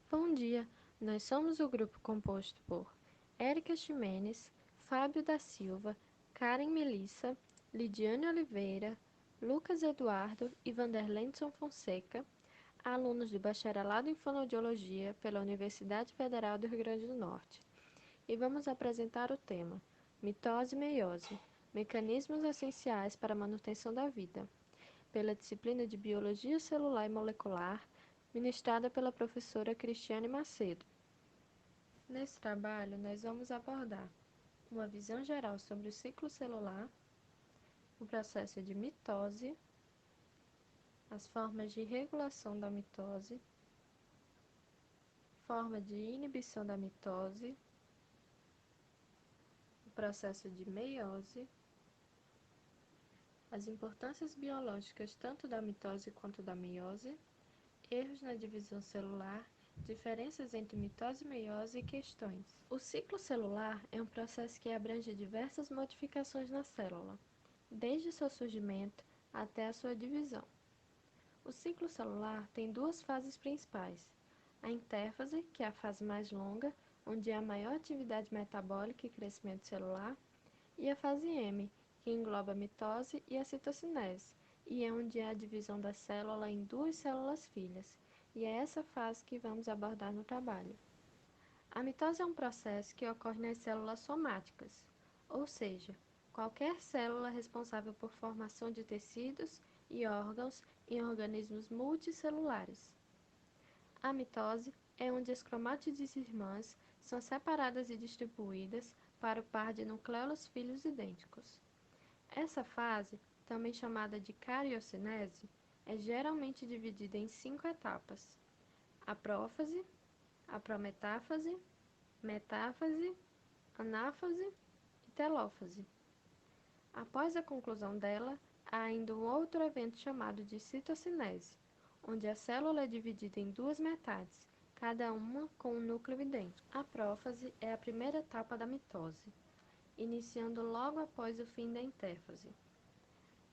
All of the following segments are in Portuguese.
Bom dia, nós somos o grupo composto por Érica Ximenes, Fábio da Silva, Karen Melissa, Lidiane Oliveira, Lucas Eduardo e Vanderlenson Fonseca, alunos do Bacharelado em Fonoaudiologia pela Universidade Federal do Rio Grande do Norte. E vamos apresentar o tema Mitose e Meiose, mecanismos essenciais para a manutenção da vida, pela disciplina de Biologia Celular e Molecular, ministrada pela professora Cristiane Macedo. Nesse trabalho, nós vamos abordar uma visão geral sobre o ciclo celular, o processo de mitose, as formas de regulação da mitose, forma de inibição da mitose, o processo de meiose, as importâncias biológicas tanto da mitose quanto da meiose, erros na divisão celular, diferenças entre mitose e meiose e questões. O ciclo celular é um processo que abrange diversas modificações na célula, desde seu surgimento até a sua divisão. O ciclo celular tem duas fases principais: a intérfase, que é a fase mais longa, onde há maior atividade metabólica e crescimento celular, e a fase M, que engloba a mitose e a citocinese, e é onde há a divisão da célula em duas células filhas, e é essa fase que vamos abordar no trabalho. A mitose é um processo que ocorre nas células somáticas, ou seja, qualquer célula responsável por formação de tecidos e órgãos em organismos multicelulares. A mitose é onde as cromátides irmãs são separadas e distribuídas para o par de nucleolos filhos idênticos. Essa fase, também chamada de cariocinese, é geralmente dividida em 5 etapas: a prófase, a prometáfase, metáfase, anáfase e telófase. Após a conclusão dela, há ainda um outro evento chamado de citocinese, onde a célula é dividida em duas metades, cada uma com um núcleo idêntico. A prófase é a primeira etapa da mitose, iniciando logo após o fim da intérfase.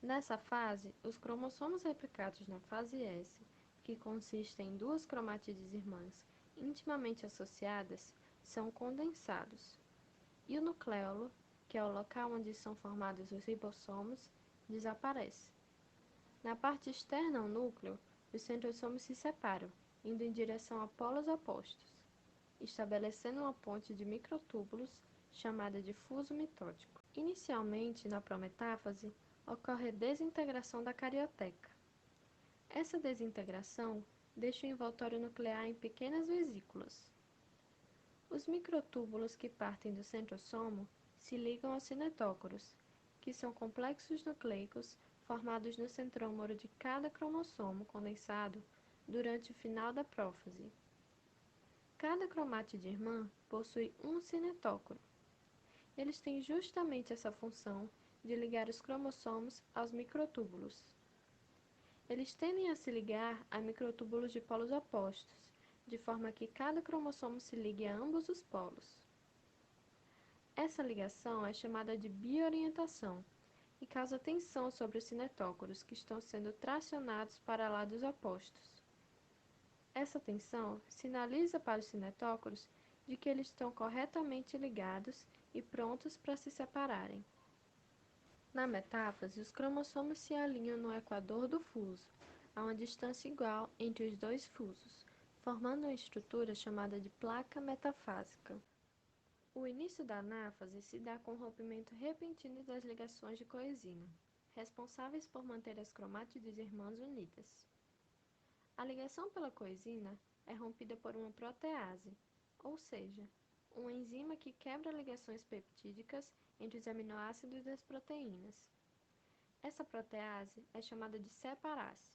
Nessa fase, os cromossomos replicados na fase S, que consistem em duas cromátides irmãs intimamente associadas, são condensados, e o nucleolo, que é o local onde são formados os ribossomos, desaparece. Na parte externa ao núcleo, os centrosomos se separam, indo em direção a polos opostos, estabelecendo uma ponte de microtúbulos chamada de fuso mitótico. Inicialmente, na prometáfase, ocorre a desintegração da carioteca. Essa desintegração deixa o envoltório nuclear em pequenas vesículas. Os microtúbulos que partem do centrosomo se ligam aos cinetócoros, que são complexos nucleicos formados no centrômero de cada cromossomo condensado durante o final da prófase. Cada cromátide irmã possui um cinetócoro. Eles têm justamente essa função de ligar os cromossomos aos microtúbulos. Eles tendem a se ligar a microtúbulos de polos opostos, de forma que cada cromossomo se ligue a ambos os polos. Essa ligação é chamada de biorientação e causa tensão sobre os cinetócoros que estão sendo tracionados para lados opostos. Essa tensão sinaliza para os cinetócoros de que eles estão corretamente ligados e prontos para se separarem. Na metáfase, os cromossomos se alinham no equador do fuso, a uma distância igual entre os dois fusos, formando uma estrutura chamada de placa metafásica. O início da anáfase se dá com o rompimento repentino das ligações de coenzima, responsáveis por manter as cromátides irmãs unidas. A ligação pela coenzina é rompida por uma protease, ou seja, uma enzima que quebra ligações peptídicas entre os aminoácidos das proteínas. Essa protease é chamada de separase.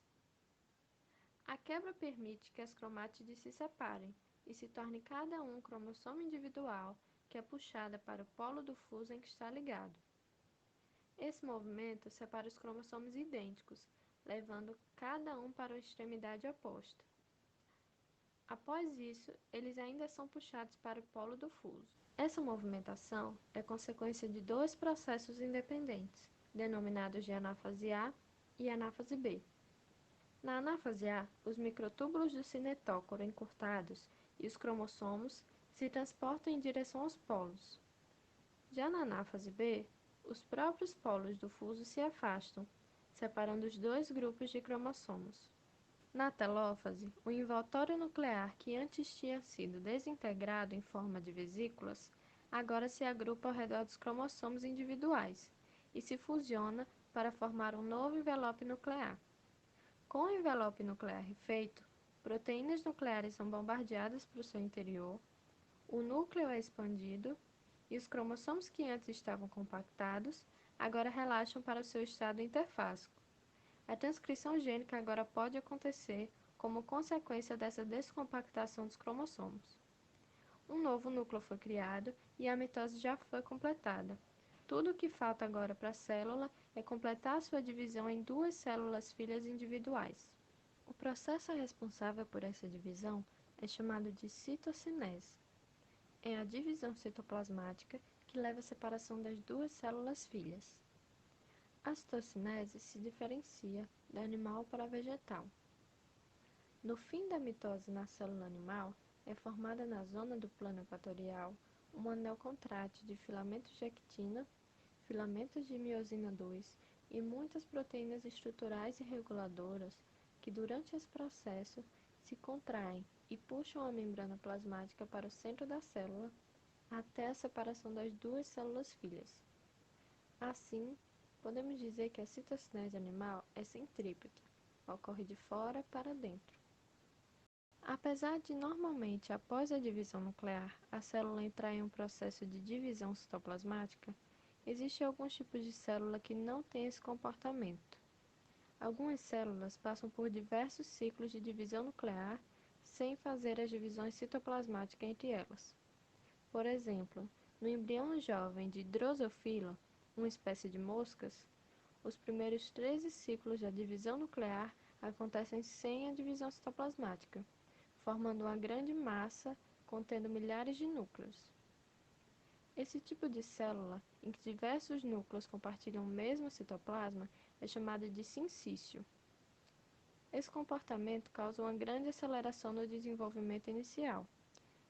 A quebra permite que as cromátides se separem e se torne cada um cromossomo individual que é puxada para o polo do fuso em que está ligado. Esse movimento separa os cromossomos idênticos, levando cada um para a extremidade oposta. Após isso, eles ainda são puxados para o polo do fuso. Essa movimentação é consequência de dois processos independentes, denominados de anáfase A e anáfase B. Na anáfase A, os microtúbulos do cinetócoro encurtados e os cromossomos se transportam em direção aos polos. Já na anáfase B, os próprios polos do fuso se afastam, separando os dois grupos de cromossomos. Na telófase, o envoltório nuclear que antes tinha sido desintegrado em forma de vesículas, agora se agrupa ao redor dos cromossomos individuais e se fusiona para formar um novo envelope nuclear. Com o envelope nuclear refeito, proteínas nucleares são bombardeadas para o seu interior, o núcleo é expandido e os cromossomos que antes estavam compactados agora relaxam para o seu estado interfásico. A transcrição gênica agora pode acontecer como consequência dessa descompactação dos cromossomos. Um novo núcleo foi criado e a mitose já foi completada. Tudo o que falta agora para a célula é completar sua divisão em duas células filhas individuais. O processo responsável por essa divisão é chamado de citocinese. É a divisão citoplasmática que leva à separação das duas células filhas. A citocinese se diferencia da animal para a vegetal. No fim da mitose na célula animal, é formada na zona do plano equatorial um anel contrátil de filamentos de actina, filamentos de miosina II e muitas proteínas estruturais e reguladoras que, durante esse processo, se contraem e puxam a membrana plasmática para o centro da célula até a separação das duas células filhas. Assim, podemos dizer que a citocinese animal é centrípeta, ocorre de fora para dentro. Apesar de normalmente após a divisão nuclear a célula entrar em um processo de divisão citoplasmática, existem alguns tipos de célula que não têm esse comportamento. Algumas células passam por diversos ciclos de divisão nuclear sem fazer as divisões citoplasmáticas entre elas. Por exemplo, no embrião jovem de Drosophila, uma espécie de moscas, os primeiros 13 ciclos da divisão nuclear acontecem sem a divisão citoplasmática, formando uma grande massa contendo milhares de núcleos. Esse tipo de célula, em que diversos núcleos compartilham o mesmo citoplasma, é chamado de sincício. Esse comportamento causa uma grande aceleração no desenvolvimento inicial,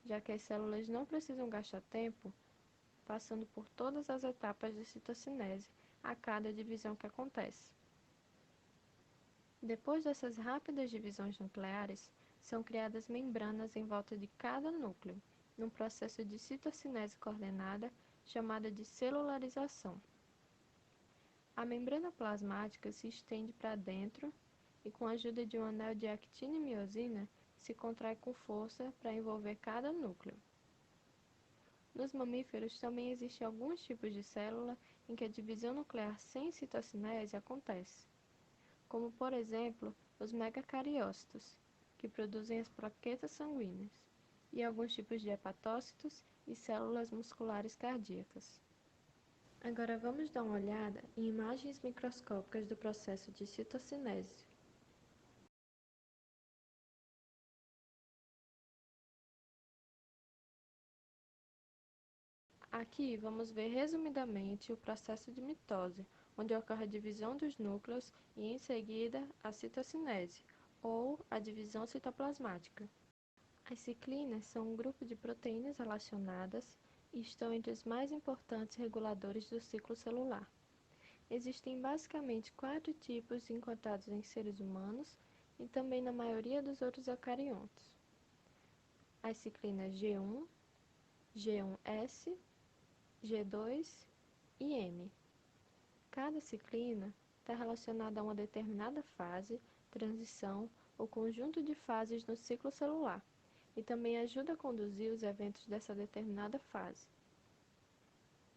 já que as células não precisam gastar tempo passando por todas as etapas de citocinese a cada divisão que acontece. Depois dessas rápidas divisões nucleares, são criadas membranas em volta de cada núcleo, num processo de citocinese coordenada chamada de celularização. A membrana plasmática se estende para dentro e, com a ajuda de um anel de actina e miosina, se contrai com força para envolver cada núcleo. Nos mamíferos também existem alguns tipos de célula em que a divisão nuclear sem citocinese acontece, como por exemplo os megacariócitos, que produzem as plaquetas sanguíneas, e alguns tipos de hepatócitos e células musculares cardíacas. Agora vamos dar uma olhada em imagens microscópicas do processo de citocinese. Aqui vamos ver resumidamente o processo de mitose, onde ocorre a divisão dos núcleos e em seguida a citocinese, ou a divisão citoplasmática. As ciclinas são um grupo de proteínas relacionadas e estão entre os mais importantes reguladores do ciclo celular. Existem basicamente 4 tipos encontrados em seres humanos e também na maioria dos outros eucariontos. As ciclinas G1, G1S, G2 e M. Cada ciclina está relacionada a uma determinada fase, transição ou conjunto de fases no ciclo celular e também ajuda a conduzir os eventos dessa determinada fase.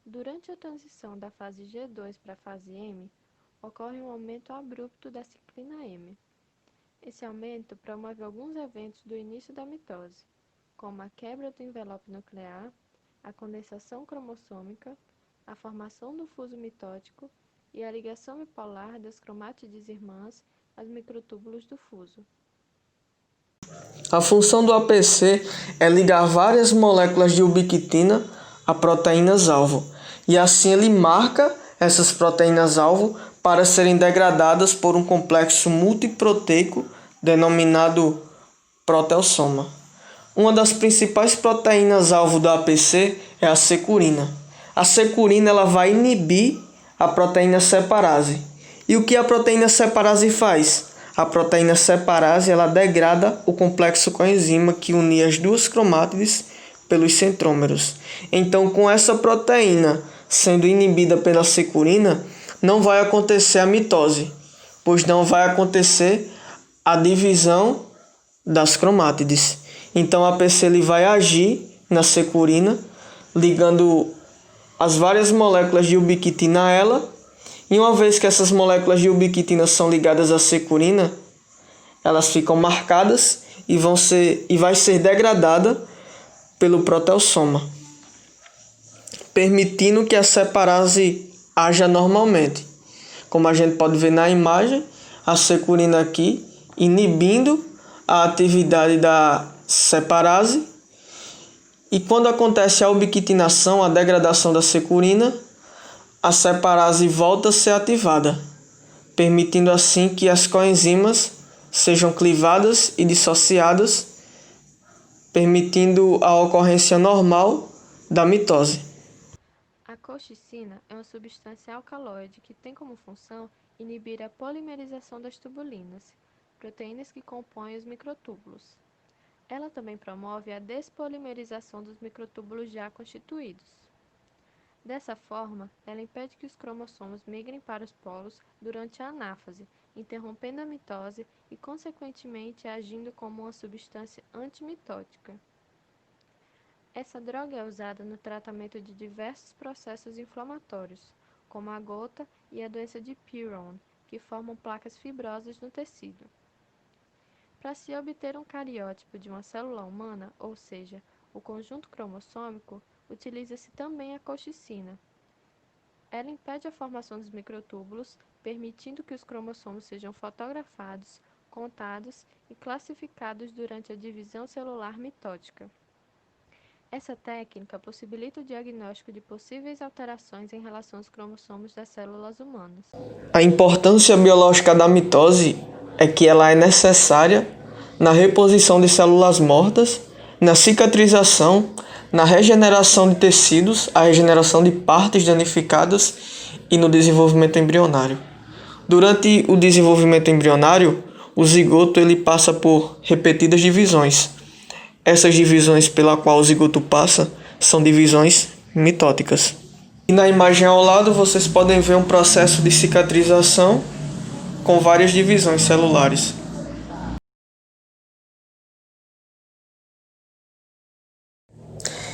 Durante a transição da fase G2 para a fase M, ocorre um aumento abrupto da ciclina M. Esse aumento promove alguns eventos do início da mitose, como a quebra do envelope nuclear, a condensação cromossômica, a formação do fuso mitótico e a ligação bipolar das cromátides irmãs aos microtúbulos do fuso. A função do APC é ligar várias moléculas de ubiquitina a proteínas-alvo, e assim ele marca essas proteínas-alvo para serem degradadas por um complexo multiproteico denominado proteossoma. Uma das principais proteínas-alvo do APC é a securina. A securina ela vai inibir a proteína separase. E o que a proteína separase faz? A proteína separase ela degrada o complexo coenzima que une as duas cromátides pelos centrômeros. Então, com essa proteína sendo inibida pela securina, não vai acontecer a mitose, pois não vai acontecer a divisão das cromátides. Então, a APC ele vai agir na securina, ligando as várias moléculas de ubiquitina a ela, e uma vez que essas moléculas de ubiquitina são ligadas à securina, elas ficam marcadas e vai ser degradada pelo proteossoma, permitindo que a separase haja normalmente. Como a gente pode ver na imagem, a securina aqui inibindo a atividade da separase, e quando acontece a ubiquitinação, a degradação da securina, a separase volta a ser ativada, permitindo assim que as coenzimas sejam clivadas e dissociadas, permitindo a ocorrência normal da mitose. A colchicina é uma substância alcaloide que tem como função inibir a polimerização das tubulinas, proteínas que compõem os microtúbulos. Ela também promove a despolimerização dos microtúbulos já constituídos. Dessa forma, ela impede que os cromossomos migrem para os polos durante a anáfase, interrompendo a mitose e, consequentemente, agindo como uma substância antimitótica. Essa droga é usada no tratamento de diversos processos inflamatórios, como a gota e a doença de Peyronie, que formam placas fibrosas no tecido. Para se obter um cariótipo de uma célula humana, ou seja, o conjunto cromossômico, utiliza-se também a colchicina. Ela impede a formação dos microtúbulos, permitindo que os cromossomos sejam fotografados, contados e classificados durante a divisão celular mitótica. Essa técnica possibilita o diagnóstico de possíveis alterações em relação aos cromossomos das células humanas. A importância biológica da mitose é que ela é necessária na reposição de células mortas, na cicatrização, na regeneração de tecidos, a regeneração de partes danificadas e no desenvolvimento embrionário. Durante o desenvolvimento embrionário, o zigoto ele passa por repetidas divisões. Essas divisões pela qual o zigoto passa são divisões mitóticas. E na imagem ao lado vocês podem ver um processo de cicatrização com várias divisões celulares.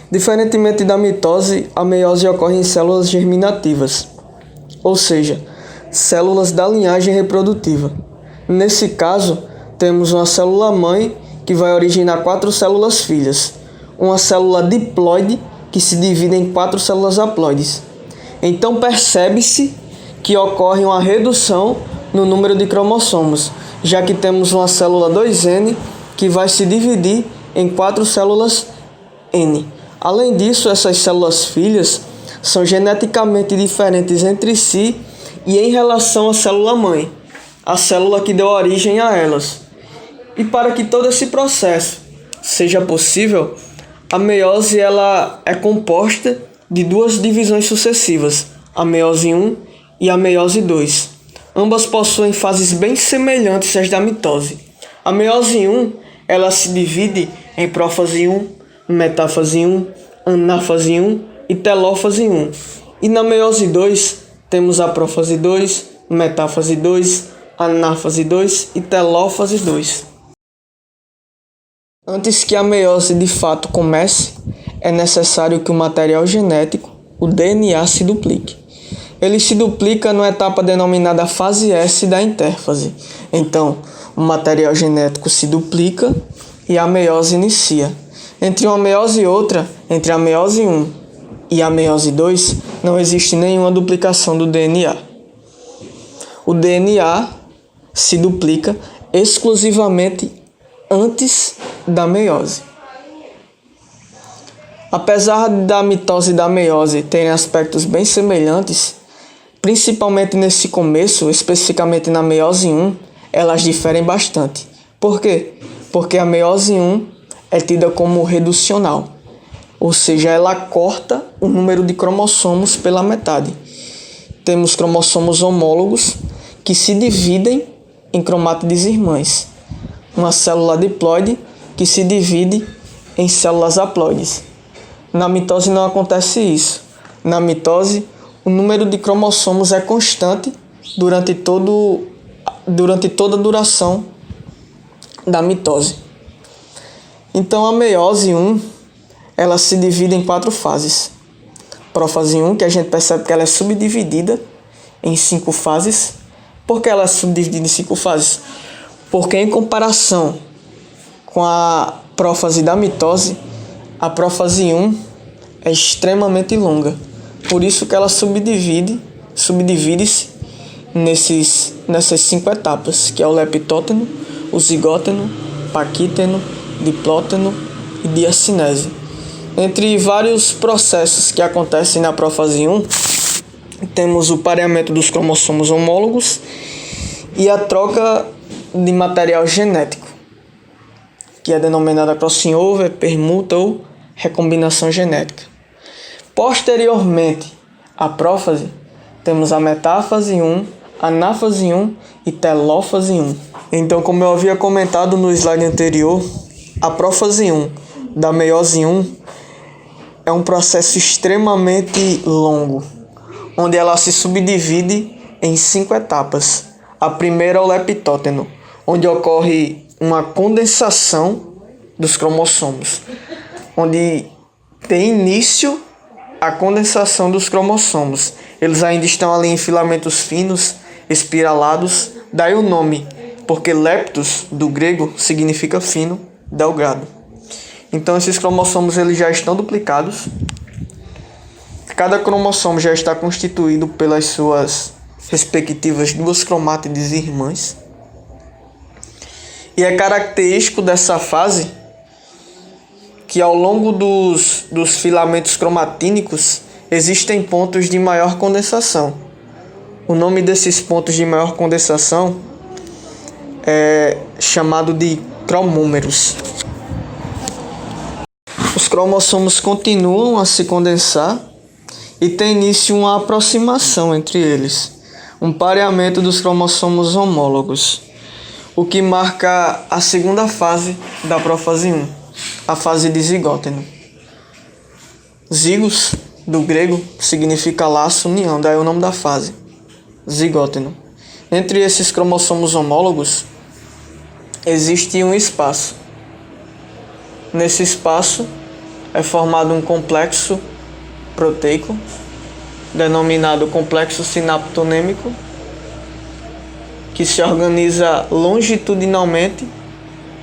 Diferentemente da mitose, a meiose ocorre em células germinativas, ou seja, células da linhagem reprodutiva. Nesse caso, temos uma célula-mãe que vai originar 4 células filhas, uma célula diploide que se divide em 4 células haploides. Então percebe-se que ocorre uma redução no número de cromossomos, já que temos uma célula 2N que vai se dividir em 4 células N. Além disso, essas células filhas são geneticamente diferentes entre si e em relação à célula-mãe, a célula que deu origem a elas. E para que todo esse processo seja possível, a meiose ela é composta de 2 divisões sucessivas, a meiose 1 e a meiose 2. Ambas possuem fases bem semelhantes às da mitose. A meiose 1 ela se divide em prófase 1, metáfase 1, anáfase 1 e telófase 1. E na meiose 2 temos a prófase 2, metáfase 2, anáfase 2 e telófase 2. Antes que a meiose de fato comece, é necessário que o material genético, o DNA, se duplique. Ele se duplica numa etapa denominada fase S da intérfase. Então, o material genético se duplica e a meiose inicia. Entre uma meiose e outra, entre a meiose 1 e a meiose 2, não existe nenhuma duplicação do DNA. O DNA se duplica exclusivamente antes da meiose. Apesar da mitose e da meiose terem aspectos bem semelhantes, Principalmente nesse começo, especificamente na meiose 1, elas diferem bastante. Por quê? Porque a meiose 1 é tida como reducional, ou seja, ela corta o número de cromossomos pela metade. Temos cromossomos homólogos que se dividem em cromátides irmãs. Uma célula diploide que se divide em células haploides. Na mitose não acontece isso. Na mitose, o número de cromossomos é constante durante toda a duração da mitose. Então, a meiose 1, ela se divide em 4 fases. Prófase 1, que a gente percebe que ela é subdividida em 5 fases. Por que ela é subdividida em 5 fases? Porque em comparação com a prófase da mitose, a prófase 1 é extremamente longa. Por isso que ela subdivide-se nessas 5 etapas, que é o leptóteno, o zigóteno, paquíteno, diplóteno e diacinese. Entre vários processos que acontecem na prófase 1, temos o pareamento dos cromossomos homólogos e a troca de material genético, que é denominada crossover, permuta ou recombinação genética. Posteriormente à prófase, temos a metáfase 1, anáfase 1 e telófase 1. Então, como eu havia comentado no slide anterior, a prófase 1 da meiose 1 é um processo extremamente longo, onde ela se subdivide em 5 etapas. A primeira é o leptóteno, onde ocorre uma condensação dos cromossomos, onde tem início a condensação dos cromossomos. Eles ainda estão ali em filamentos finos, espiralados, daí o nome, porque leptos, do grego, significa fino, delgado. Então esses cromossomos eles já estão duplicados. Cada cromossomo já está constituído pelas suas respectivas 2 cromátides irmãs. E é característico dessa fase que ao longo dos filamentos cromatínicos existem pontos de maior condensação. O nome desses pontos de maior condensação é chamado de cromômeros. Os cromossomos continuam a se condensar e tem início uma aproximação entre eles, um pareamento dos cromossomos homólogos, o que marca a segunda fase da prófase 1, a fase de zigóteno. Zigos, do grego, significa laço, união, daí o nome da fase, zigóteno. Entre esses cromossomos homólogos, existe um espaço. Nesse espaço é formado um complexo proteico, denominado complexo sinaptonêmico, que se organiza longitudinalmente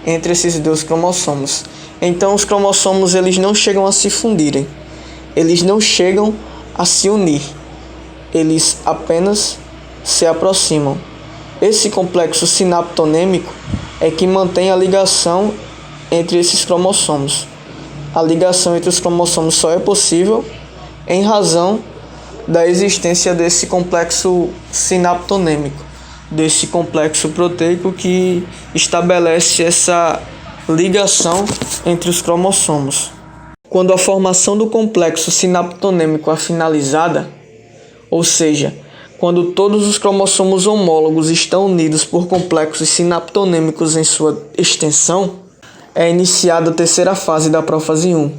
entre esses 2 cromossomos. Então os cromossomos eles não chegam a se fundirem, eles não chegam a se unir, eles apenas se aproximam. Esse complexo sinaptonêmico é que mantém a ligação entre esses cromossomos. A ligação entre os cromossomos só é possível em razão da existência desse complexo sinaptonêmico, desse complexo proteico que estabelece essa ligação entre os cromossomos. Quando a formação do complexo sinaptonêmico é finalizada, ou seja, quando todos os cromossomos homólogos estão unidos por complexos sinaptonêmicos em sua extensão, é iniciada a terceira fase da prófase 1.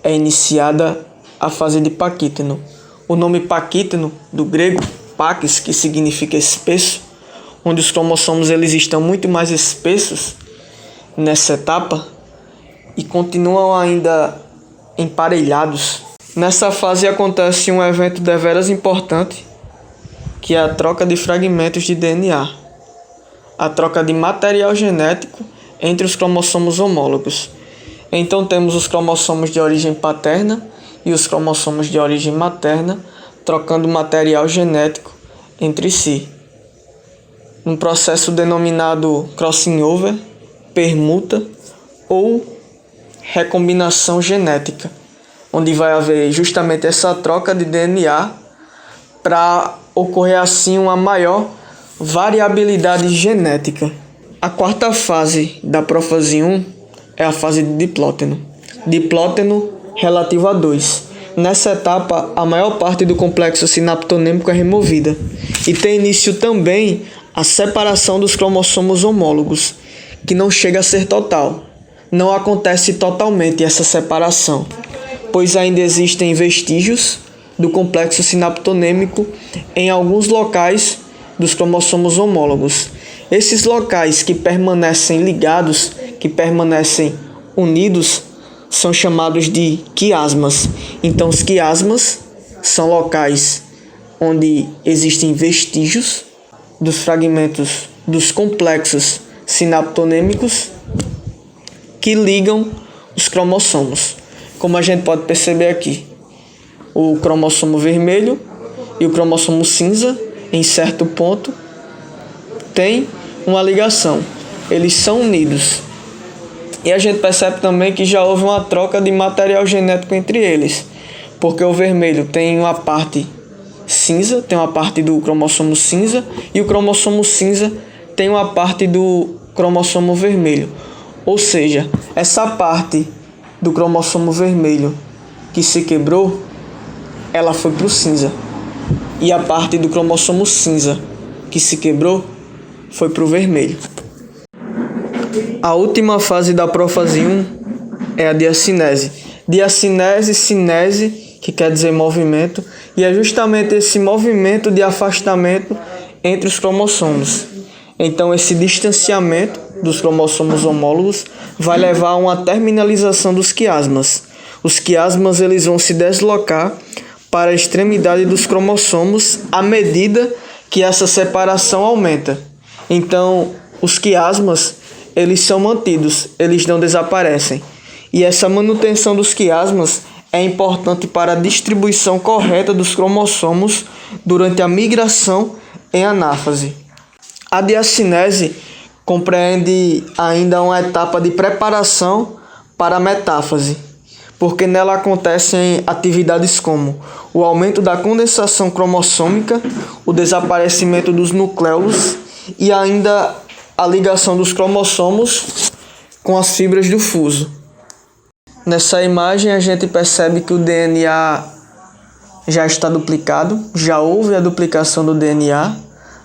É iniciada a fase de paquíteno. O nome paquíteno, do grego, pax, que significa espesso, onde os cromossomos eles estão muito mais espessos nessa etapa e continuam ainda emparelhados. Nessa fase acontece um evento deveras importante, que é a troca de fragmentos de DNA, a troca de material genético entre os cromossomos homólogos. Então temos os cromossomos de origem paterna e os cromossomos de origem materna trocando material genético entre si, num processo denominado crossing over, permuta ou recombinação genética, onde vai haver justamente essa troca de DNA para ocorrer assim uma maior variabilidade genética. A quarta fase da prófase 1 é a fase de diplóteno. Diplóteno relativo a 2. Nessa etapa, a maior parte do complexo sinaptonêmico é removida e tem início também a separação dos cromossomos homólogos, que não chega a ser total. Não acontece totalmente essa separação, pois ainda existem vestígios do complexo sinaptonêmico em alguns locais dos cromossomos homólogos. Esses locais que permanecem ligados, que permanecem unidos, são chamados de quiasmas. Então, os quiasmas são locais onde existem vestígios dos fragmentos dos complexos sinaptonêmicos que ligam os cromossomos. Como a gente pode perceber aqui, o cromossomo vermelho e o cromossomo cinza, em certo ponto, têm uma ligação. Eles são unidos. E a gente percebe também que já houve uma troca de material genético entre eles, porque o vermelho tem uma parte cinza, tem uma parte do cromossomo cinza, e o cromossomo cinza tem uma parte do cromossomo vermelho. Ou seja, essa parte do cromossomo vermelho que se quebrou, ela foi para o cinza. E a parte do cromossomo cinza que se quebrou foi para o vermelho. A última fase da prófase 1 é a diacinese. Diacinese, cinese, que quer dizer movimento, e é justamente esse movimento de afastamento entre os cromossomos. Então, esse distanciamento dos cromossomos homólogos vai levar a uma terminalização dos quiasmas. Os quiasmas eles vão se deslocar para a extremidade dos cromossomos à medida que essa separação aumenta. Então, os quiasmas eles são mantidos, eles não desaparecem. E essa manutenção dos quiasmas é importante para a distribuição correta dos cromossomos durante a migração em anáfase. A diacinese compreende ainda uma etapa de preparação para a metáfase, porque nela acontecem atividades como o aumento da condensação cromossômica, o desaparecimento dos nucleolos e ainda a ligação dos cromossomos com as fibras do fuso. Nessa imagem a gente percebe que o DNA já está duplicado, já houve a duplicação do DNA.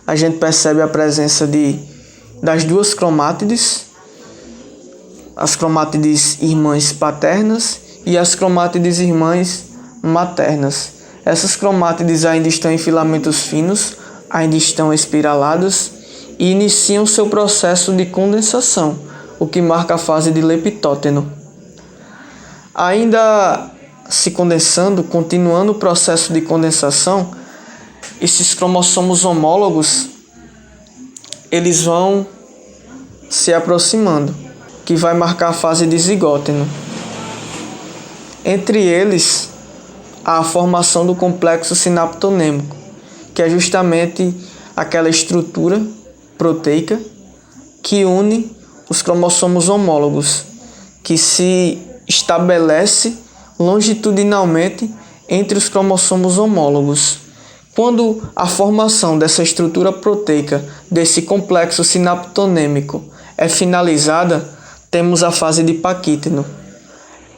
A gente percebe a presença das duas cromátides, as cromátides irmãs paternas e as cromátides irmãs maternas. Essas cromátides ainda estão em filamentos finos, ainda estão espiraladas e iniciam seu processo de condensação, o que marca a fase de leptóteno. Ainda se condensando, continuando o processo de condensação, esses cromossomos homólogos eles vão se aproximando, que vai marcar a fase de zigóteno. Entre eles, há a formação do complexo sinaptonêmico, que é justamente aquela estrutura proteica que une os cromossomos homólogos, que se estabelece longitudinalmente entre os cromossomos homólogos. Quando a formação dessa estrutura proteica, desse complexo sinaptonêmico, é finalizada, temos a fase de Pachíteno.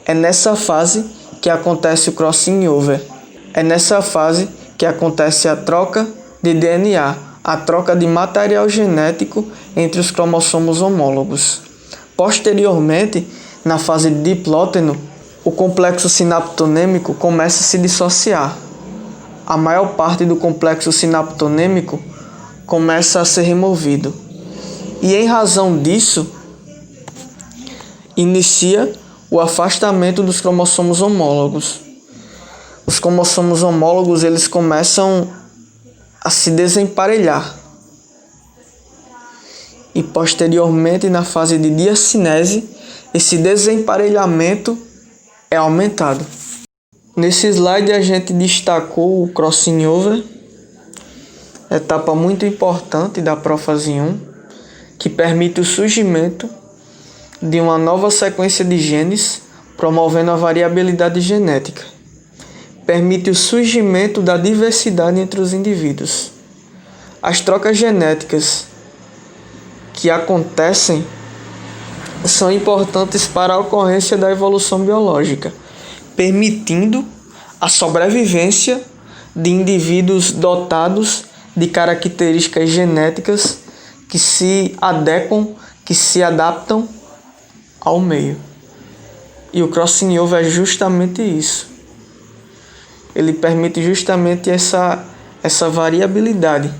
É nessa fase que acontece o crossing over. É nessa fase que acontece a troca de DNA, a troca de material genético entre os cromossomos homólogos. Posteriormente, na fase de diplóteno, o complexo sinaptonêmico começa a se dissociar. A maior parte do complexo sinaptonêmico começa a ser removido. E em razão disso, inicia o afastamento dos cromossomos homólogos. Os cromossomos homólogos eles começam a se desemparelhar. E posteriormente, na fase de diacinese, esse desemparelhamento é aumentado. Nesse slide a gente destacou o crossing over, etapa muito importante da prófase 1, que permite o surgimento de uma nova sequência de genes, promovendo a variabilidade genética. permite o surgimento da diversidade entre os indivíduos. As trocas genéticas que acontecem são importantes para a ocorrência da evolução biológica, permitindo a sobrevivência de indivíduos dotados de características genéticas que se adequam, que se adaptam ao meio. E o crossing over é justamente isso. Ele permite justamente essa variabilidade.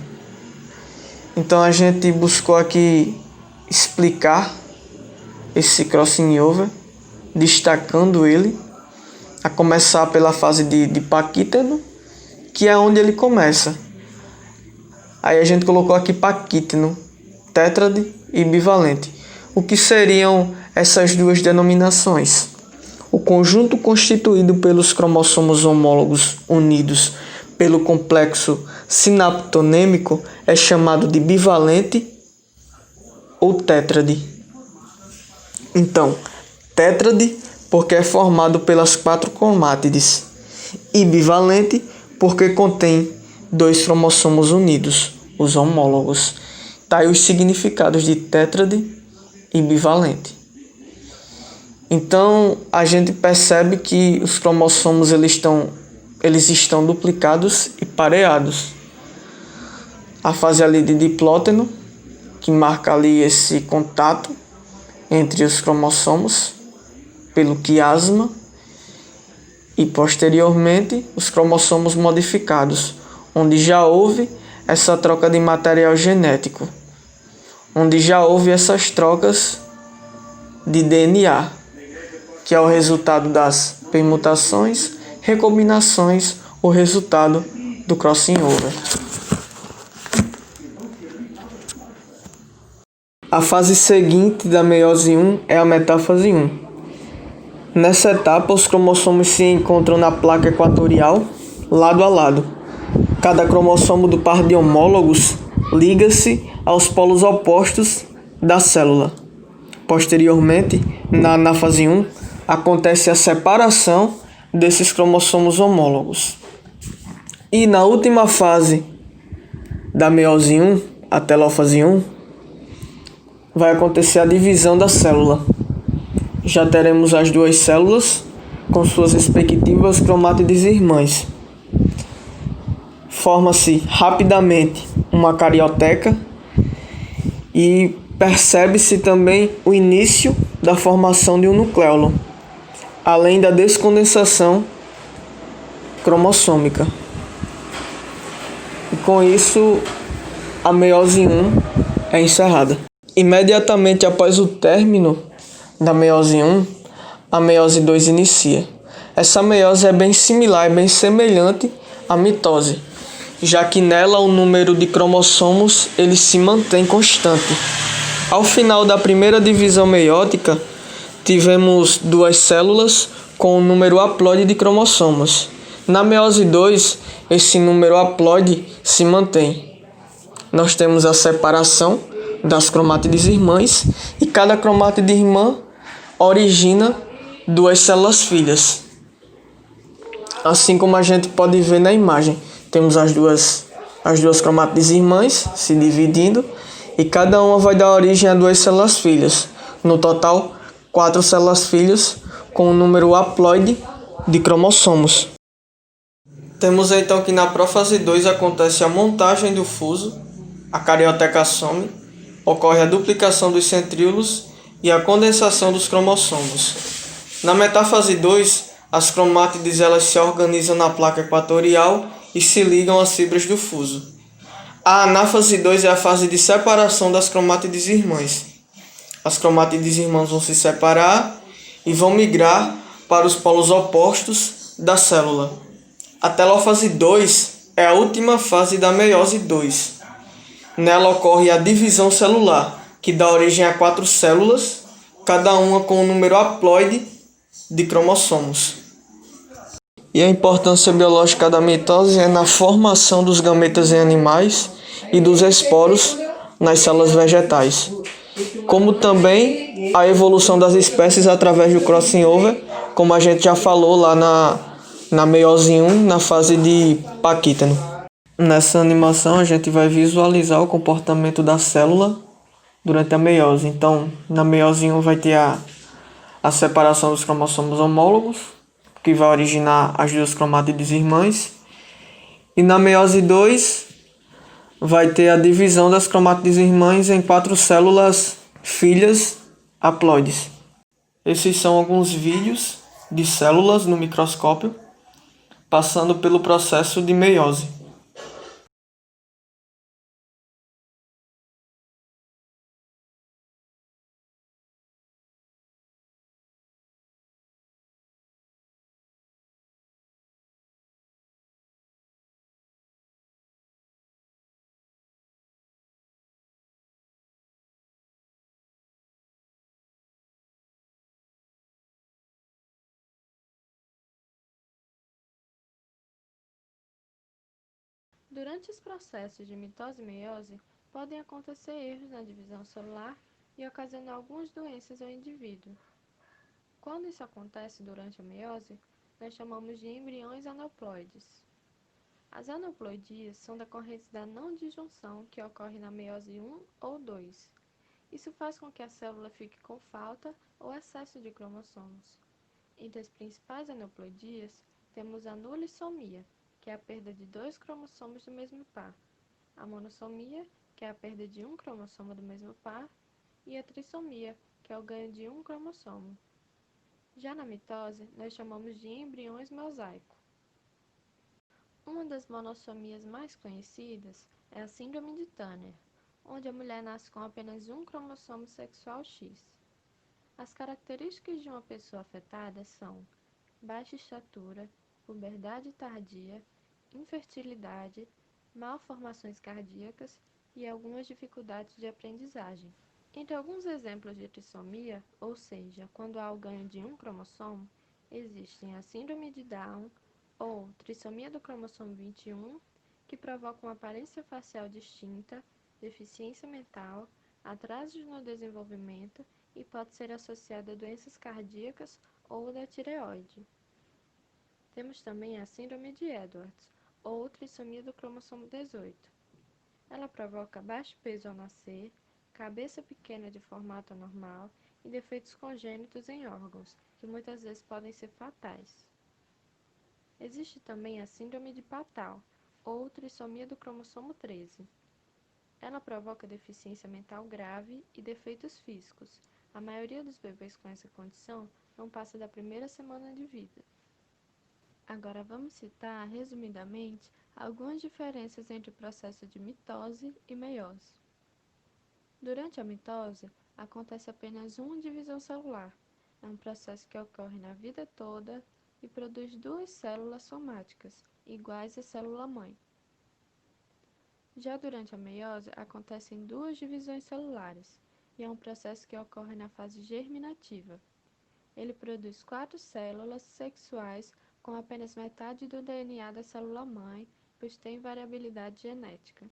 Então a gente buscou aqui explicar esse crossing over, destacando ele, a começar pela fase de paquíteno, que é onde ele começa. Aí a gente colocou aqui paquíteno, tétrade e bivalente. O que seriam essas duas denominações? O conjunto constituído pelos cromossomos homólogos unidos pelo complexo sinaptonêmico é chamado de bivalente ou tétrade. Então, tétrade porque é formado pelas 4 cromátides e bivalente porque contém 2 cromossomos unidos, os homólogos. Tá aí os significados de tétrade e bivalente. Então, a gente percebe que os cromossomos eles estão duplicados e pareados. A fase ali de diplóteno, que marca ali esse contato entre os cromossomos pelo quiasma, e posteriormente os cromossomos modificados, onde já houve essa troca de material genético, onde já houve essas trocas de DNA, que é o resultado das permutações, recombinações, o resultado do crossing over. A fase seguinte da meiose 1 é a metáfase 1. Nessa etapa, os cromossomos se encontram na placa equatorial, lado a lado. Cada cromossomo do par de homólogos liga-se aos polos opostos da célula. Posteriormente, na fase 1, acontece a separação desses cromossomos homólogos. E na última fase da meiose 1, a telófase 1, vai acontecer a divisão da célula. Já teremos as 2 células com suas respectivas cromátides irmãs. Forma-se rapidamente uma carioteca e percebe-se também o início da formação de um nucleolo, além da descondensação cromossômica. E com isso, a meiose 1 é encerrada. Imediatamente após o término da meiose 1, a meiose 2 inicia. Essa meiose é bem similar, é bem semelhante à mitose, já que nela o número de cromossomos ele se mantém constante. Ao final da primeira divisão meiótica, tivemos 2 células com o número haploide de cromossomos. Na meiose 2, esse número haploide se mantém. Nós temos a separação das cromátides irmãs e cada cromátide irmã origina 2 células filhas. Assim como a gente pode ver na imagem, temos as duas cromátides irmãs se dividindo e cada uma vai dar origem a 2 células filhas. No total, 4 células filhas com o número haploide de cromossomos. Temos então que na prófase 2 acontece a montagem do fuso, a carioteca some, ocorre a duplicação dos centríolos e a condensação dos cromossomos. Na metáfase 2, as cromátides elas se organizam na placa equatorial e se ligam às fibras do fuso. A anáfase 2 é a fase de separação das cromátides irmãs. As cromátides irmãs vão se separar e vão migrar para os polos opostos da célula. A telófase 2 é a última fase da meiose 2. Nela ocorre a divisão celular, que dá origem a 4 células, cada uma com o número haploide de cromossomos. E a importância biológica da mitose é na formação dos gametas em animais e dos esporos nas células vegetais, como também a evolução das espécies através do crossing over, como a gente já falou lá na meiose 1, na fase de Paquítano. Nessa animação, a gente vai visualizar o comportamento da célula durante a meiose. Então, na meiose 1 vai ter a separação dos cromossomos homólogos, que vai originar as duas cromátides irmãs. E na meiose 2 vai ter a divisão das cromátides irmãs em 4 células filhas haploides. Esses são alguns vídeos de células no microscópio passando pelo processo de meiose. Durante os processos de mitose e meiose, podem acontecer erros na divisão celular e ocasionar algumas doenças ao indivíduo. Quando isso acontece durante a meiose, nós chamamos de embriões aneuploides. As aneuploidias são decorrentes da não disjunção que ocorre na meiose 1 ou 2. Isso faz com que a célula fique com falta ou excesso de cromossomos. Entre as principais aneuploidias, temos a nulissomia, que é a perda de 2 cromossomos do mesmo par, a monossomia, que é a perda de um cromossomo do mesmo par, e a trissomia, que é o ganho de um cromossomo. Já na mitose, nós chamamos de embriões mosaico. Uma das monossomias mais conhecidas é a síndrome de Turner, onde a mulher nasce com apenas um cromossomo sexual X. As características de uma pessoa afetada são baixa estatura, puberdade tardia, infertilidade, malformações cardíacas e algumas dificuldades de aprendizagem. Entre alguns exemplos de trissomia, ou seja, quando há o ganho de um cromossomo, existem a síndrome de Down ou trissomia do cromossomo 21, que provoca uma aparência facial distinta, deficiência mental, atrasos no desenvolvimento e pode ser associada a doenças cardíacas ou da tireoide. Temos também a síndrome de Edwards, ou trissomia do cromossomo 18. Ela provoca baixo peso ao nascer, cabeça pequena de formato anormal e defeitos congênitos em órgãos, que muitas vezes podem ser fatais. Existe também a síndrome de Patau, ou trissomia do cromossomo 13. Ela provoca deficiência mental grave e defeitos físicos. A maioria dos bebês com essa condição não passa da primeira semana de vida. Agora vamos citar, resumidamente, algumas diferenças entre o processo de mitose e meiose. Durante a mitose, acontece apenas uma divisão celular. É um processo que ocorre na vida toda e produz duas células somáticas, iguais à célula-mãe. Já durante a meiose, acontecem duas divisões celulares, e é um processo que ocorre na fase germinativa. Ele produz 4 células sexuais com apenas metade do DNA da célula-mãe, pois tem variabilidade genética.